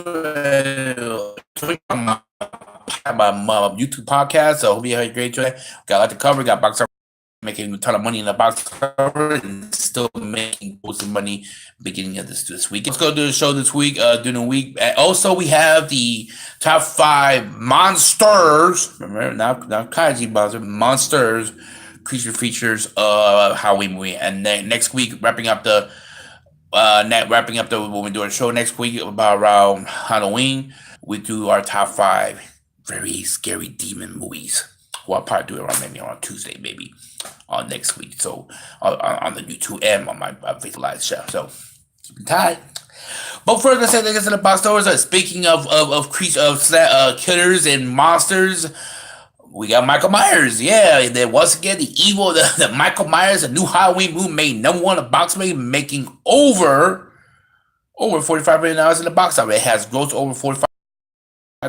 my YouTube podcast. So I hope you had a great day. Got a lot to cover. Got box cover, making a ton of money in the box cover and still making some money beginning of this week. Let's go do the show this week, during the week. And also, we have the top 5 monsters. Remember, not Kaiji monsters, creature features Halloween movie. And then next week, wrapping up the when we do a show next week about around Halloween, we do our top 5 very scary demon movies. Well, I'll probably do it maybe on Tuesday, maybe on next week. So on the YouTube and on my Facebook Live show. So keep it tight. But further, let's get to the box stores. Speaking of killers and monsters, we got Michael Myers. Yeah, then once again, the evil, the Michael Myers, a new Halloween movie made #1 in box office, making over $45 million in the box office. It has grossed over 45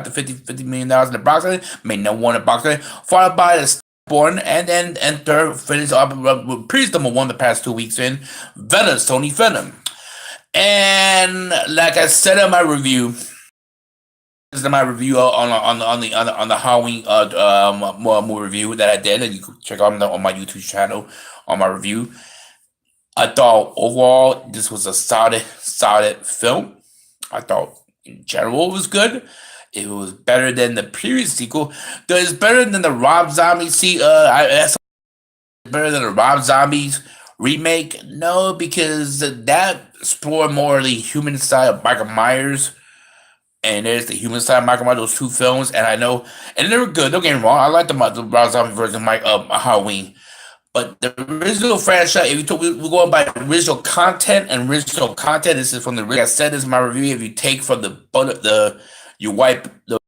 to $50 million in the box office, made #1 in the box office, followed by the Born, and third finished up with previous #1 the past 2 weeks in Venom, Sony Venom. And like I said in my review, this is my review on the Halloween movie review that I did, and you can check out on my YouTube channel on my review. I thought overall this was a solid film. I thought in general it was good. It was better than the previous sequel. It's better than the Rob Zombie better than the Rob Zombies remake. No, because that explored more the human side of Michael Myers. And there's the human side of Michael Myers, those 2 films, and I know, and they were good. Don't get me wrong, I like the Rob Zombie version of Halloween, but the original franchise, if we're going by original content, this is from the. Like I said, this is my review. If you take from you wipe the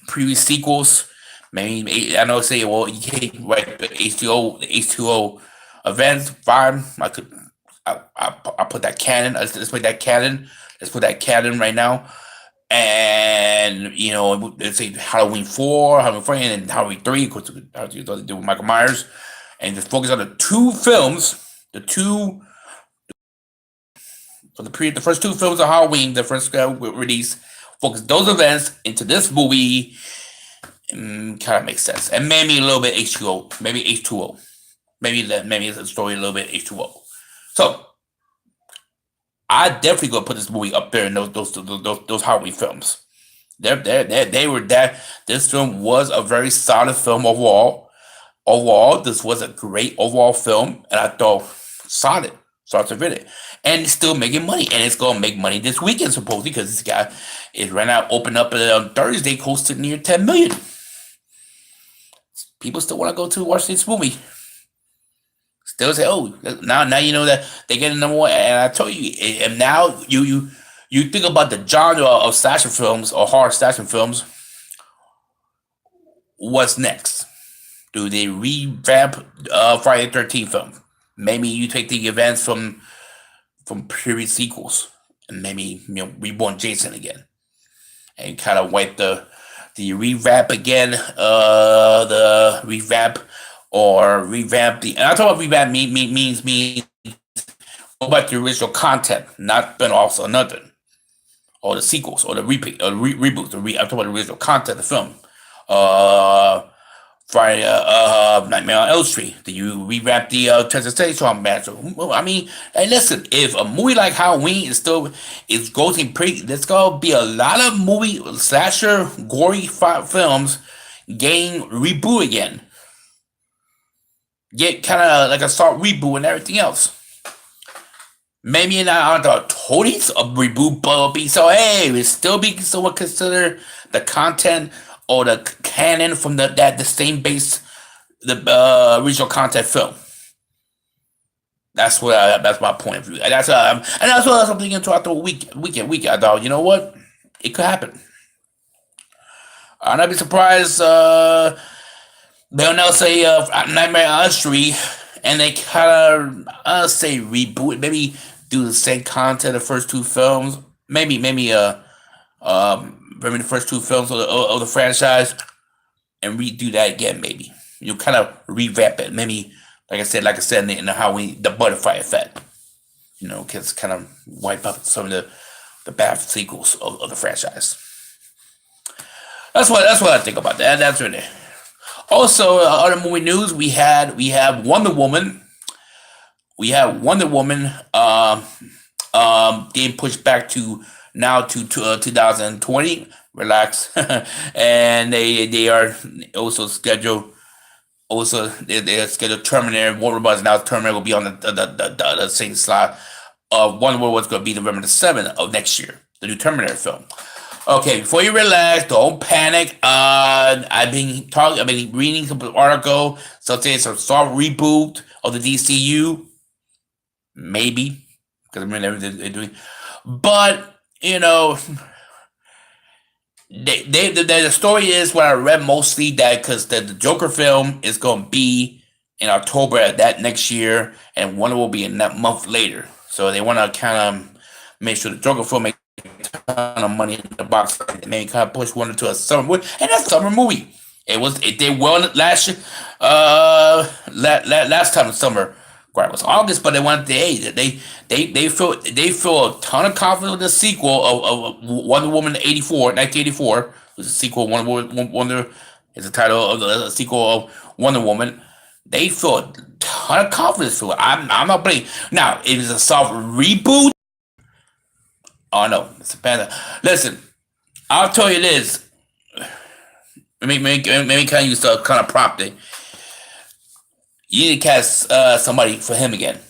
previous sequels, maybe I know say, well, you can't wipe the H2O events. Fine, I put that canon. Let's put that canon. Let's put that canon right now. And, let's say Halloween 4, and then Halloween 3, of course, how to do with Michael Myers. And just focus on the 2 films, the first 2 films of Halloween, the first release, focus those events into this movie. Kind of makes sense. And maybe a little bit H2O, maybe H2O. Maybe it's a story a little bit H2O. So, I definitely gonna put this movie up there in those Halloween films. They were that. This film was a very solid film overall. Overall, this was a great overall film, and I thought solid, start to finish, and it's still making money, and it's gonna make money this weekend supposedly because this guy is right now opened up on Thursday, close to near 10 million. People still want to go to watch this movie. Still say, oh, now you know that they get a #1, and I told you, and now you think about the genre of slasher films or horror slasher films. What's next? Do they revamp Friday the 13th film? Maybe you take the events from previous sequels and maybe reborn Jason again, and kind of wipe the revamp again, the revamp. Or revamp and I talk about revamp means go back to the original content, not spin-offs or nothing, or the sequels or the repeat or reboots. I'm talking about the original content of the film. Friday, Nightmare on Elm Street. Do you revamp the Texas Chainsaw Massacre? I mean, hey, listen. If a movie like Halloween is grossing pretty, there's gonna be a lot of movie slasher gory films getting reboot again. Get kind of like a soft reboot and everything else. Maybe not on the totality of reboot, but it still be somewhat considered the content or the canon from the same base, the original content film. That's my point of view. And that's what I'm thinking throughout the weekend. I thought, you know what, it could happen. I'd not be surprised. They'll now say Nightmare on Elm Street, and they kind of say reboot, maybe do the same content of the first 2 films, maybe the first 2 films of the franchise, and redo that again. Maybe kind of revamp it. Maybe like I said in the Halloween, the butterfly effect. Because kind of wipe up some of the the bad sequels of the franchise. That's what I think about that. That's really. Also, other movie news we have Wonder Woman. We have Wonder Woman getting pushed back to now to 2020. Relax, and they are also scheduled. Also, they're scheduled Terminator. Warner Bros. Now Terminator will be on the same slot of Wonder Woman was going to be November the 7th of next year. The new Terminator film. Okay, before you relax, don't panic. I've been reading some article. So it's a soft reboot of the DCU, maybe because I mean everything they're doing, but the story is what I read mostly that because the Joker film is going to be in October of that next year, and Wonder will be in that month later. So they want to kind of make sure the Joker film makes a ton of money in the box, and they kind of push Wonder to a summer movie, and that's a summer movie. It did well last year. Last time the summer. Right, it was August, but they wanted they feel a ton of confidence with the sequel of Wonder Woman 1984, was the sequel of Wonder is the title of the sequel of Wonder Woman. They feel a ton of confidence to it. I'm not playing now. It is a soft reboot. Oh no, it's a panda. Listen, I'll tell you this. Maybe kind of use the kind of prompt thing. You need to cast somebody for him again.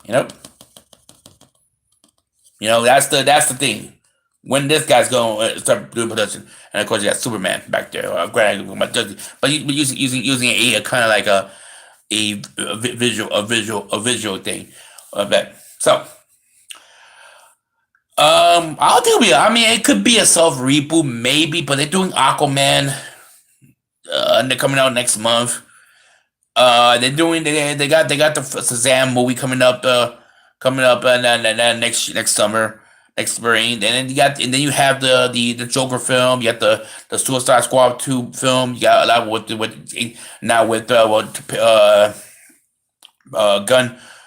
You know, that's the thing. When this guy's going to start doing production, and of course you got Superman back there. But using a kind of like a visual thing of that. So, I'll tell you. I mean, it could be a soft reboot, maybe, but they're doing Aquaman. And they're coming out next month. They're doing they got the Shazam movie coming up next summer, next spring. And then you have the Joker film. You got the Suicide Squad 2 film. You got a lot with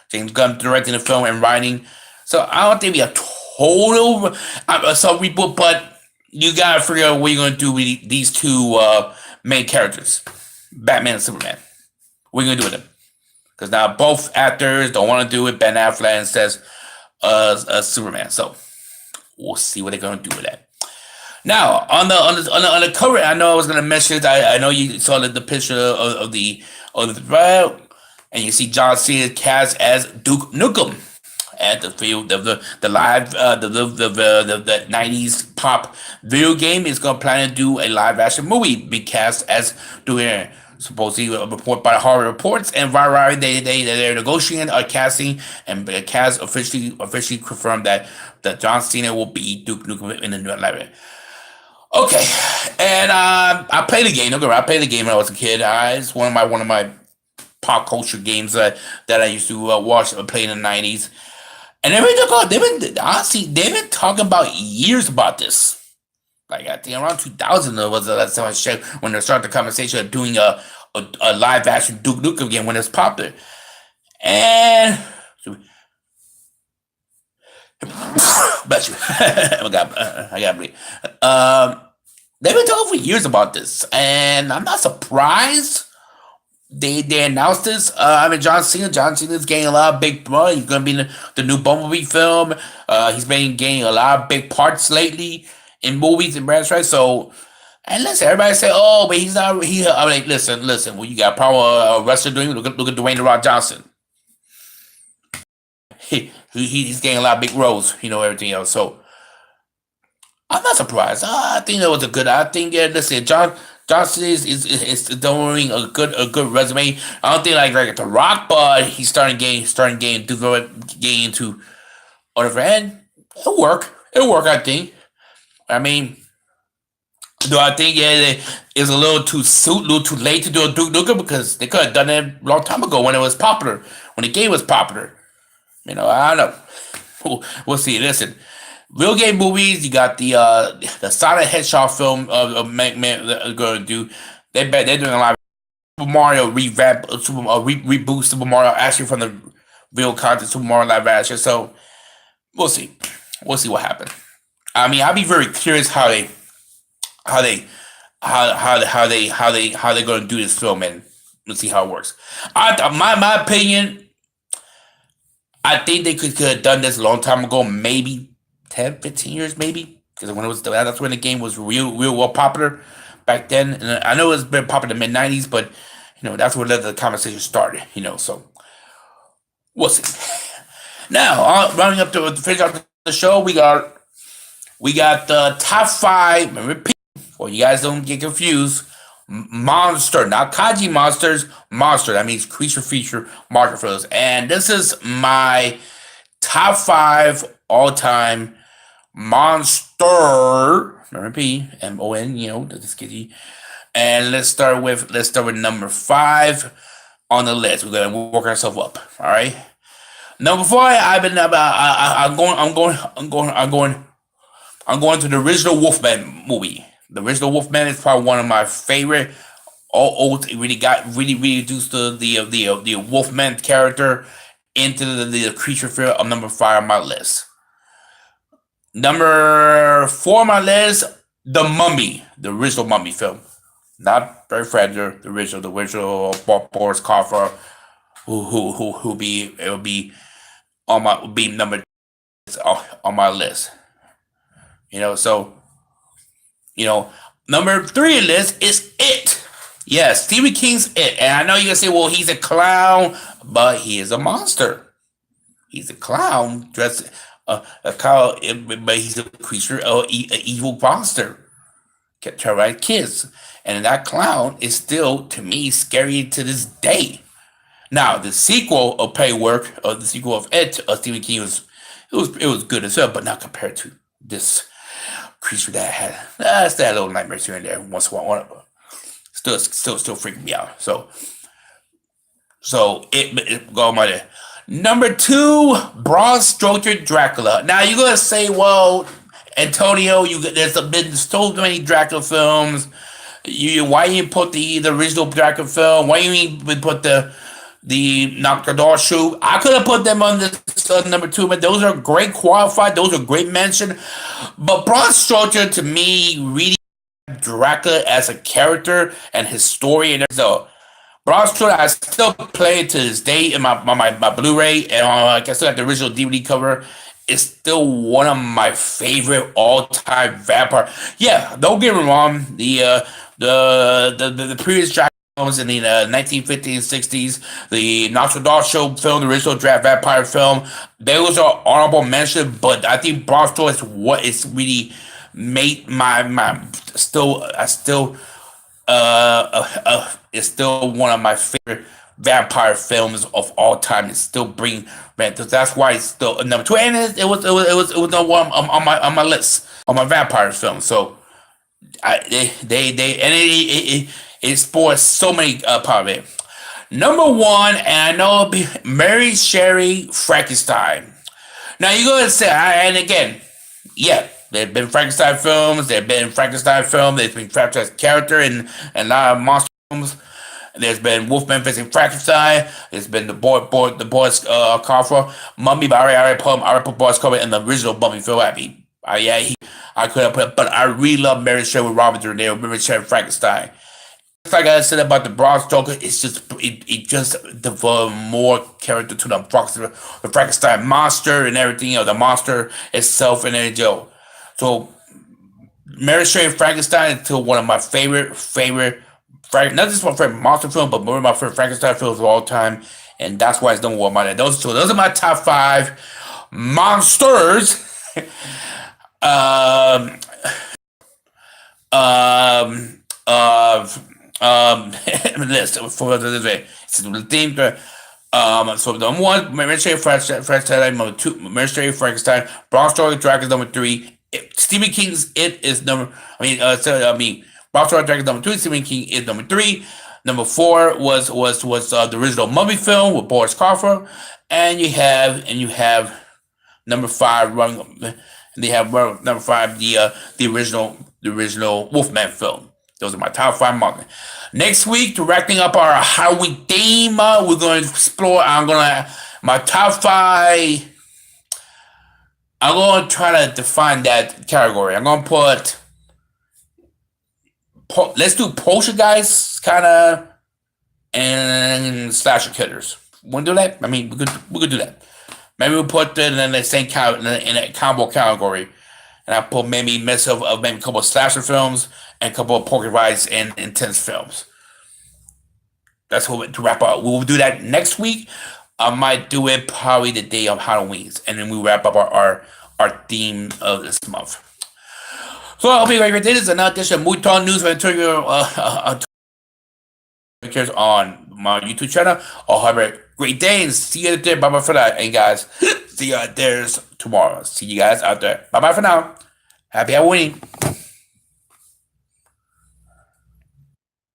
James Gunn directing the film and writing. So I don't think we have total so reboot, but you gotta figure out what you're gonna do with these two main characters, Batman and Superman. What are you gonna do with them? Because now both actors don't want to do it. Ben Affleck and says Superman. So we'll see what they're gonna do with that. Now on the cover, I know I was gonna mention it. I know you saw the picture of the and you see John Cena cast as Duke Nukem at the field of the live the 90s pop video game is gonna plan to do a live action movie. Be cast as doing. Supposedly a report by Horror Reports and Variety they're negotiating a casting and the cast officially confirmed that John Cena will be Duke Nukem in the new library. Okay, and I played the game. Don't get me wrong, I played the game when I was a kid. It's one of my pop culture games that I used to watch and play in the '90s. And they've been talking about years about this. Like I think around 2000 was the last time I checked when they started the conversation of doing a live action Duke Nukem game when it's popular. And bless you, I got bleed. They've been talking for years about this, and I'm not surprised they announced this. I mean, John Cena's getting a lot of big money. He's gonna be in the new Bumblebee film. He's been getting a lot of big parts lately in movies and brands, right? So, and listen, everybody say, "Oh, but he's not." I'm like, listen. Well, you got a problem a wrestler doing? Look at Dwayne the Rock Johnson. He's getting a lot of big roles, everything else. So, I'm not surprised. I think that was a good. I think listen, Johnson is doing a good resume. I don't think like The Rock, but he's starting getting into other end. It'll work. I think. I mean, do I think it's a little too late to do a Duke Nukem because they could have done it a long time ago when it was popular, when the game was popular. I don't know. We'll see. Listen, real game movies. You got the Sonic Hedgehog film of Man going to do. They're doing a lot of Super Mario reboot Super Mario actually from the real content Super Mario live action. So we'll see. We'll see what happens. I mean, I'll be very curious how they how they going to do this film, and let's see how it works. My opinion, I think they could have done this a long time ago, maybe 10, 15 years, maybe, because when it was that's when the game was real well popular back then. And I know it's been popular in the mid '90s, but that's where the conversation started. So we'll see. Now, rounding up to finish out the show, we got the top five. Repeat, well, you guys don't get confused. Monster, not Kaji monsters. Monster. That means creature feature market for those. And this is my top five all-time monster. Remember Mon. This kitty. And let's start with number five on the list. We're gonna work ourselves up. All right. Number five. I'm going to the original Wolfman movie. The original Wolfman is probably one of my favorite. It really introduced the Wolfman character into the creature fear of number five on my list. Number four on my list, The Mummy, the original Mummy film. Not Barry Fraser, the original Boris Karloff, who be number on my list. Number three on the list is It. Yes, Stephen King's It. And I know you're going to say, well, he's a clown, but he is a monster. He's a clown dressed a cow, but he's a creature, an evil monster. Terrorize kids. And that clown is still, to me, scary to this day. Now, the sequel of the sequel of It, Stephen King was good as well, but not compared to this creature that had that little nightmares here and there once in a while. Still freaking me out. So it go on my list. Number two, Bram Stoker Dracula. Now you're gonna say, well, Antonio, there's been so many Dracula films. Why you put the original Dracula film? Why you even put the Knock the Door Shoe? I could have put them on this number two, but those are great qualified. Those are great mention. But Bram Stoker, to me, really Dracula as a character and his story. And so Bram Stoker, I still play it to this day in my Blu-ray, and I still got the original DVD cover. It's still one of my favorite all-time vampire. Yeah, don't get me wrong. The previous Dracula films in the 1950s, 60s, the Nosferatu show film, the original draft vampire film, those are honorable mention. But I think Bram Stoker is what is really made it's still one of my favorite vampire films of all time. It still bring that's why it's still number two, and it was number one on my list on my vampire film. So it spoils so many part of it. Number one, and I know it'll be Mary Shelley Frankenstein. Now you're gonna say, and again, yeah, there have been Frankenstein films. There's been Frankenstein's character in a lot of monster films. There's been Wolfman facing Frankenstein. There's been the Boris Karloff, Mummy. But I already put Boris Karloff in the original Mummy film. I could have put, but I really love Mary Shelley with Robert De Niro, Mary Shelley Frankenstein. Just like I said about the Bram Stoker, it just developed more character to the Frankenstein monster and everything, the monster itself and everything. So Mary Shelley Frankenstein is still one of my favorite, not just my favorite monster film, but one of my favorite Frankenstein films of all time, and that's why it's number one on my list. Those are my top five monsters. List for this way. So the theme. So number one, Mary Shelley Frankenstein. Number two, Mary Shelley Frankenstein. Bram Stoker Dracula number three. Stephen King's It is number. Bram Stoker Dracula number two. Stephen King is number three. Number four was the original Mummy film with Boris Karloff, and you have number five running. They have number five the original Wolfman film. Those are my top five monsters. Next week, wrapping up our Halloween theme, we're going to explore. My top five I'm gonna try to define that category. I'm gonna put. Let's do poster guys, kind of, and slasher killers. Want to do that? I mean, we could do that. Maybe we'll put it in the same in a combo category, and I put maybe mix of maybe a couple of slasher films and a couple of poker rides and intense films. That's what to wrap up. We will do that next week. I might do it probably the day of Halloween, and then we wrap up our theme of this month. So I hope you guys did this. Another edition of Muton News and on my YouTube channel. I'll have a great day and see you out there. Bye bye for that. And guys, see you out there tomorrow. See you guys out there. Bye bye for now. Happy Halloween.